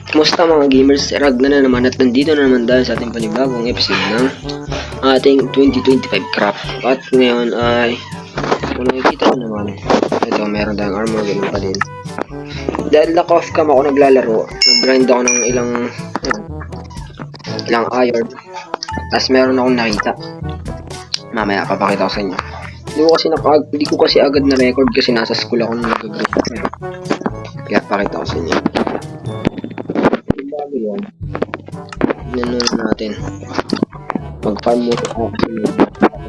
Kumusta mga gamers? Ragna na naman at nandito na naman dahil sa ating panibagong episode ng ating 2025 craft. At ngayon ay kung nakikita ko naman, ito meron tayong armor, ganun pa din. Dahil lack of cam ako naglalaro, nag-grind ako ng ilang iron. Tapos meron akong nakita. Mamaya papakita ko sa inyo. Hindi ko kasi agad na record kasi nasa school ako nung nag-grind. Kaya pakita ko sa inyo. Bago yan, nanon natin mag-farm mo ako kasi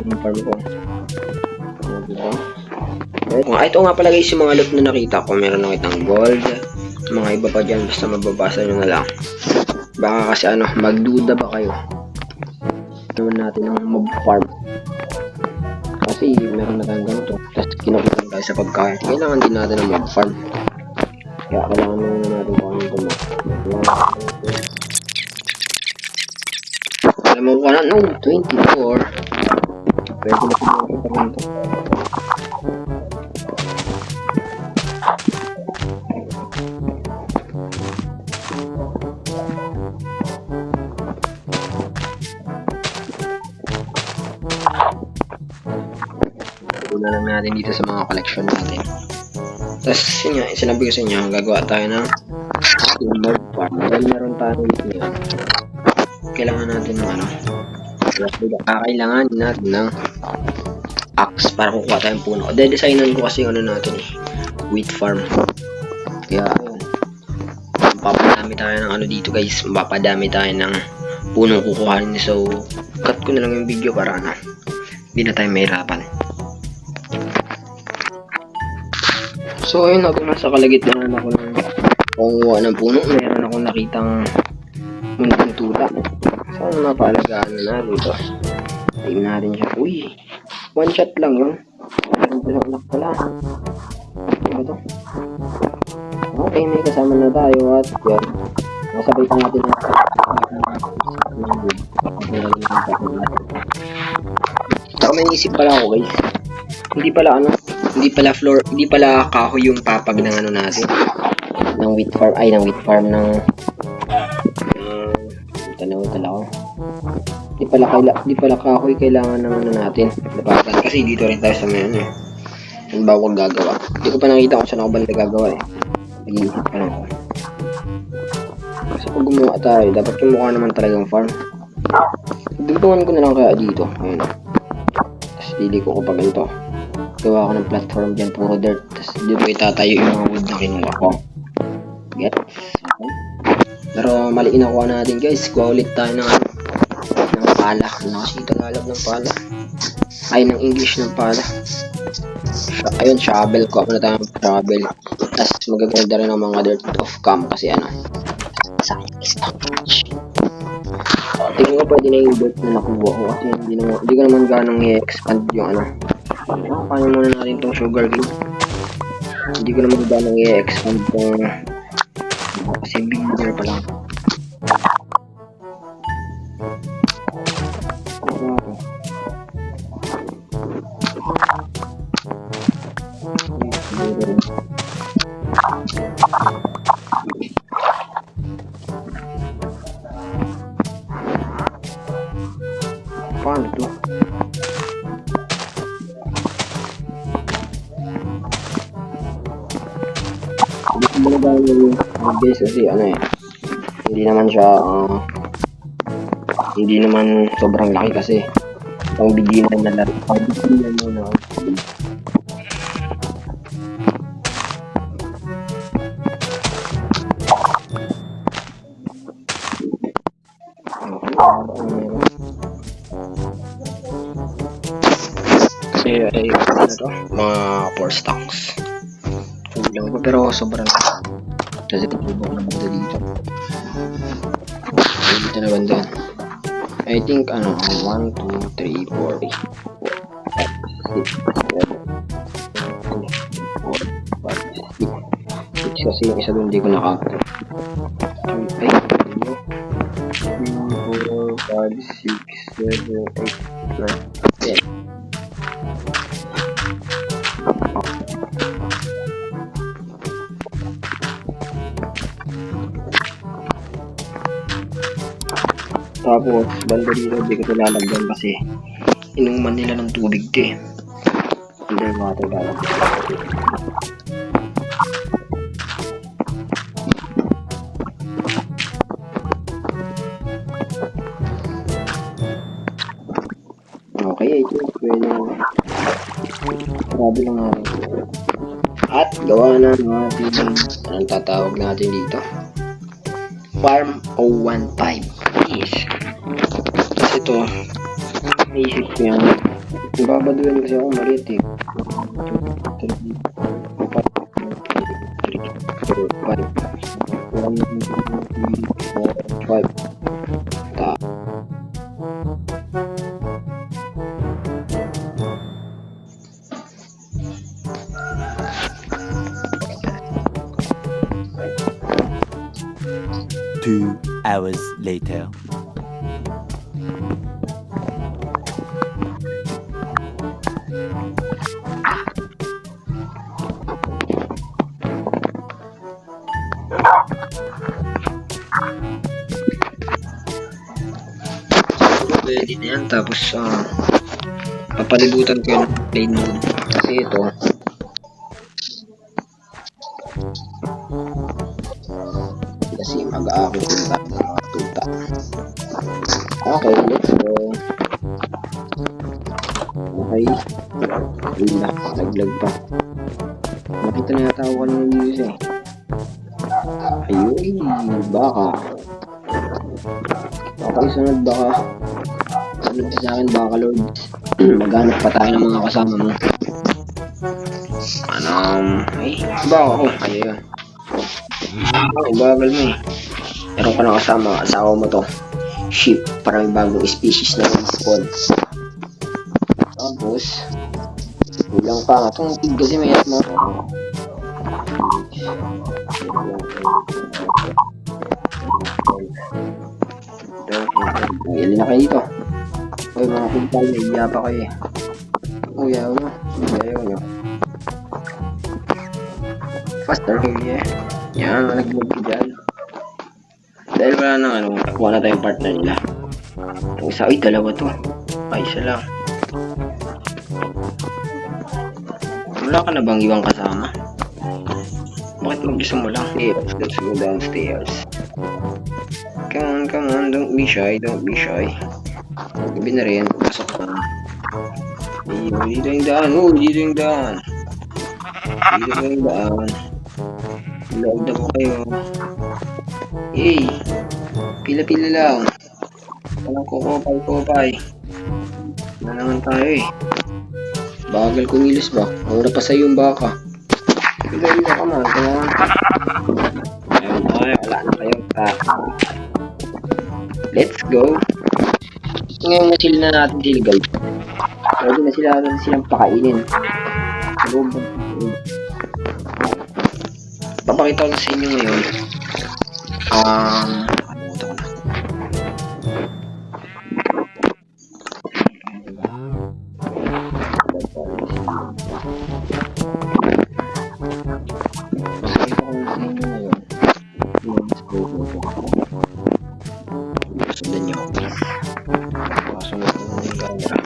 mag-farm ko. Ito nga pala guys yung mga loot na nakita ko. Meron nakitang gold, mga iba pa dyan, basta mababasa nyo na lang. Baka kasi magduda ba kayo naman natin ng mob farm kasi meron na tayong ganito, tapos kinukulang tayo sa pagkain. Kailangan din natin ng mob farm, kaya kailangan muna natin kung anong tumo. Alam mo ka na, no, 24 pwede na pinakita rin ito. Na lang natin dito sa mga collection natin. Tapos yun nga, sinabi ko sa inyo, gagawa tayo ng mob farm. Dahil meron tayo dito yan, kailangan natin ng kailangan natin ng axe para kukuha tayong puno. De-designan ko kasi natin wheat farm. Kaya mapapadami tayo ng dito guys, mapapadami tayo ng punong kukuhanin. So cut ko na lang yung video para hindi na tayo mahirapan. So ayun, ako nasa kalagitnaan ako ng panguha ng puno. Meron akong nakitang munting tula. Sana mapaalagaan na natin ito. Tingnan natin siya. Uy, one shot lang yun. Meron silang anak pala. Ano to? Okay, may kasama na tayo at yan. Masabay pa natin na saka may isip pala ako guys. Hindi pala kahoy yung papag ng natin. Ng wheat farm ng tanaw ko. Di pala kahoy kailangan ng natin. Napatan kasi dito rin tayo sa may yung bawal gagawa. Hindi ko pa nakita kung saan ako ba nagagawa Nag-iisip pa lang ako. Kasi pag gumawa tayo, dapat yung mukha naman talagang farm. Dugtungan ko na lang kaya dito. Ayun. Tapos liliko ko pa ganito. Gawa ko ng platform dyan, puro dirt. Tapos dito itatayo yung mga wood na kinuha ko. Get? Okay. Pero mali nakuha natin guys. Kuha ulit tayo ng pala. Kasi Tagalog ng pala. Ay, ng English ng pala. Ayun, shovel. Kuha muna tayo ng shovel. Tapos magaganda rin ng mga dirt of cam kasi tingin ko pwede na yung dirt na nakuha ko kasi hindi ko naman ganong i-expand yung paano muna natin itong sugar cane. Hindi ko naman ganong i-expand itong kasi beginner pa lang. Paano ito? Hindi ko muna ba yung base kasi hindi naman sobrang laki kasi pang beginner na laro. Pang beginner muna. Kasi mga 4 stocks. Kulang ko pero sobrang kasi tutubok na banda dito. Dito na banda. I think 1, 2, 3, 4, 5, 6 kasi yung isa doon hindi ko nakaka 3, 4, 5, 6, 7, 8, 9, 10. Tapos, banda dito, di ko ito lalagyan kasi inuman nila ng tubig ito eh. Underwater lalagyan. Okay, ito. Pwede na. Grabe lang natin. At gawa na natin, anong tatawag natin dito? Farm 015. Yes. Kasi ito, naisip ko yan. Babaduyan kasi ako maliit eh. 5. Ta. Two hours later. Pwede na yan. Tapos, papalibutan ko yung plain mood. Kasi ito, kasi mag-aakit yung tayo ng mga tuta. Okay, let's go. Okay. Ayun na, laglag pa. Nakita na yata ako kanina dito eh. Ayun, baka. Okay, sunod baka. Sunod sa akin baka, Lord. Maghanap pa tayo ng mga kasama mo. Ay, baka ako. Ayun. Ang bagal mo eh. Meron ka na kasama, asawa mo to. Sheep, parang bagong species na spawn. Tapos, bilang pa nga. Itong pig kasi may mo. Ilan na kayo dito? Uy, mga kumpal, naiya pa kayo eh. Uy, ayaw nyo. Ayaw nyo. Faster kayo eh. Yan, naglag ka dyan. Dahil wala nang nakuha na tayong partner nila. Yung isa, ay dalawa to. Ay, isa lang. Wala ka na bang ibang kasama? Bakit mag-isa mo lang? Stairs, let's go downstairs. Come on, don't be shy. Gabi na rin, pasok na. Dito yung daan, dito yung daan. Loob na po kayo. Hey, pila-pila lang. Walang kukopay. Na naman tayo eh. Bagal kumilos ba? Mura pa sa'yo yung baka. Pila ka man. Ayun, wala na kayong taka. Let's go. Ngayon na sila na natin dilgal. Pwede na silang pakainin. Papakita ko sa inyo ngayon. Sundan niyo ako. Sunod na yung camera.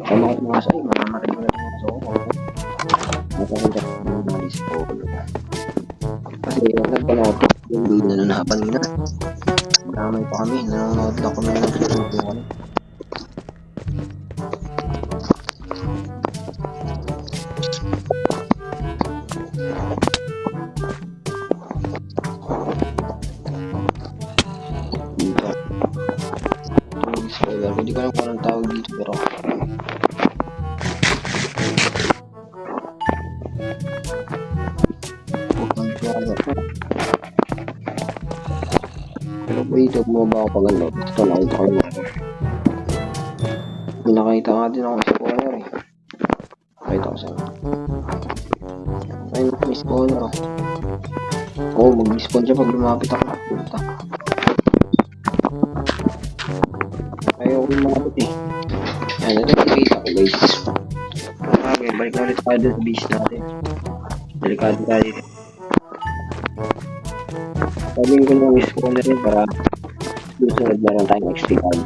Kamakot mga sa'yo, mamamatay ko na rin sa ako. Matakunta ko yung dalis ko. Kasi nagpanood yung video na nanahapan nila. Damay pa kami, nanonood lang kami ng video kami. Hindi ko alam kung anong tawag dito pero po dito bumaba ako pag ano. Ito nakita ko yung nakita nga din ako sa spawner eh. Nakita ko sa'yo. Ayun, may spawner oh. Oo, mag-spawn siya pag lumapit ako. Ayaw ko lumapit eh. Yan, ito yung nakita ko guys. Okay, balik na ulit tayo sa base natin. Delikado tayo dito. Sabihin ko na wish ko na rin para susunod meron tayong XP card.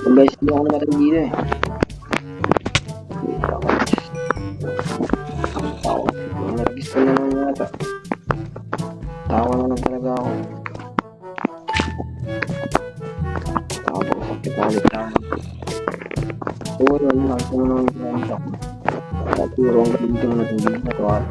Ang guys, hindi ako namatay dito eh. Tawa. Nagis ko na lang yata. Tawa na lang talaga ako. Tawa, sakit na ulit tawa. Oo, yun, nakita mo naman yung ako. At puro ang galing ko na hindi na ito at